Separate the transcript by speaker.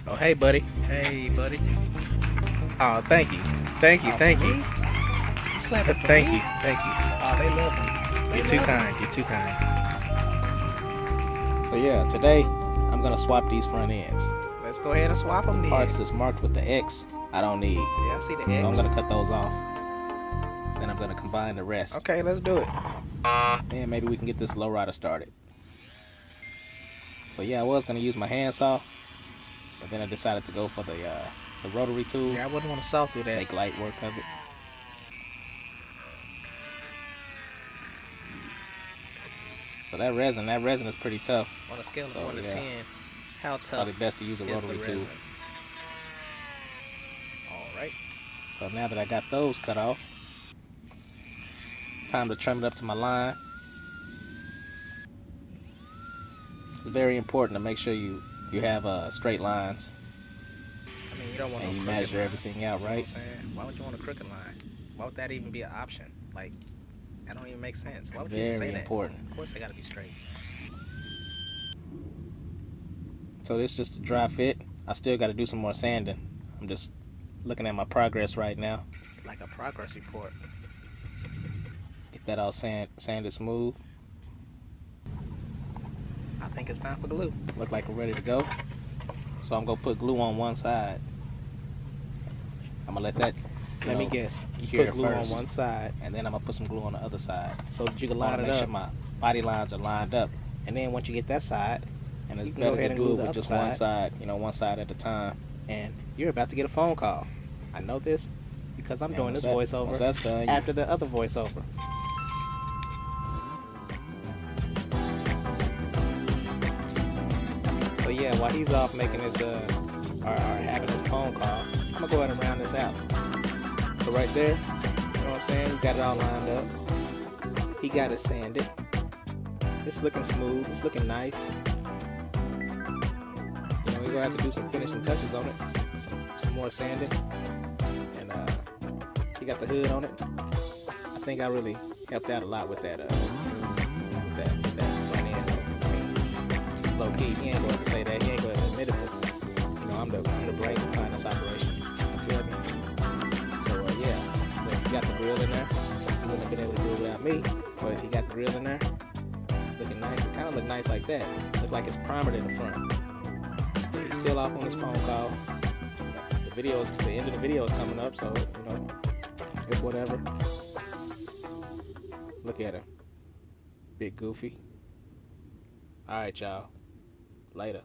Speaker 1: Oh, hey, buddy.
Speaker 2: Hey, buddy.
Speaker 1: Oh, thank you. Thank you.
Speaker 2: Oh,
Speaker 1: Thank
Speaker 2: for
Speaker 1: you.
Speaker 2: me? You clapping for
Speaker 1: Thank
Speaker 2: me?
Speaker 1: you. Thank you.
Speaker 2: Oh, they love me. They
Speaker 1: You're too
Speaker 2: love me.
Speaker 1: kind. You're too kind. So yeah, today I'm gonna swap these front ends.
Speaker 2: Let's go ahead and swap them then.
Speaker 1: Parts that's marked with the X, I don't need.
Speaker 2: Yeah, I see the X.
Speaker 1: So I'm gonna cut those off. Then I'm gonna combine the rest.
Speaker 2: Okay, let's do it.
Speaker 1: And maybe we can get this lowrider started. So yeah, I was gonna use my handsaw, but then I decided to go for the rotary tool.
Speaker 2: Yeah, I wouldn't want to saw through that.
Speaker 1: Make light work of it. So that resin is pretty tough.
Speaker 2: On a scale of
Speaker 1: So,
Speaker 2: 1 to
Speaker 1: yeah.
Speaker 2: 10, how tough
Speaker 1: Probably best to use a
Speaker 2: is the
Speaker 1: rotary tool.
Speaker 2: resin? All right.
Speaker 1: So now that I got those cut off, time to trim it up to my line. It's very important to make sure you have straight lines
Speaker 2: I mean, you don't want
Speaker 1: and
Speaker 2: no
Speaker 1: you
Speaker 2: crooked
Speaker 1: measure
Speaker 2: lines.
Speaker 1: everything out
Speaker 2: You know what I'm
Speaker 1: right.
Speaker 2: saying? Why would you want a crooked line? Why would that even be an option? Like, that don't even make sense. Why would you even say
Speaker 1: Very
Speaker 2: that?
Speaker 1: important.
Speaker 2: Of course they gotta be straight.
Speaker 1: So this is just a dry fit. I still got to do some more sanding. I'm just looking at my progress right now.
Speaker 2: Like a progress report.
Speaker 1: Get that all sanded smooth.
Speaker 2: I think it's time for glue.
Speaker 1: Look like we're ready to go. So I'm gonna put glue on one side. I'm gonna let that.
Speaker 2: Let me guess. You
Speaker 1: cure
Speaker 2: put glue
Speaker 1: first,
Speaker 2: on one side
Speaker 1: and then I'm gonna put some glue on the other side.
Speaker 2: so that you can
Speaker 1: I wanna
Speaker 2: line it
Speaker 1: make
Speaker 2: up.
Speaker 1: sure my body lines are lined up.
Speaker 2: And then once you get that side,
Speaker 1: And it's
Speaker 2: you can go
Speaker 1: better
Speaker 2: ahead
Speaker 1: to
Speaker 2: and
Speaker 1: do
Speaker 2: glue
Speaker 1: it
Speaker 2: the
Speaker 1: with
Speaker 2: other
Speaker 1: just
Speaker 2: side.
Speaker 1: one side, one side at a time.
Speaker 2: and you're about to get a phone call. I know this because I'm
Speaker 1: And
Speaker 2: doing
Speaker 1: once
Speaker 2: this
Speaker 1: that-
Speaker 2: voiceover
Speaker 1: once that's done, you-
Speaker 2: after the other voiceover. So yeah, while he's off making his or having his phone call, I'm gonna go ahead and round this out. So right there, you know what I'm saying? He got it all lined up. He got it sanded. It's looking smooth. It's looking nice. We're gonna have to do some finishing touches on it. Some more sanding. And he got the hood on it. I think I really helped out a lot with that front end. I mean, low key, he ain't going to say that. He ain't going to admit it, but I'm the brains behind this operation. You feel me? So yeah, but he got the grill in there. He wouldn't have been able to do it without me, but he got the grill in there. It's looking nice. It kind of look nice like that. Look like it's primered in the front. He's still off on his phone call. The end of the video is coming up, so it's whatever. Look at him, big goofy. All right, y'all. Later.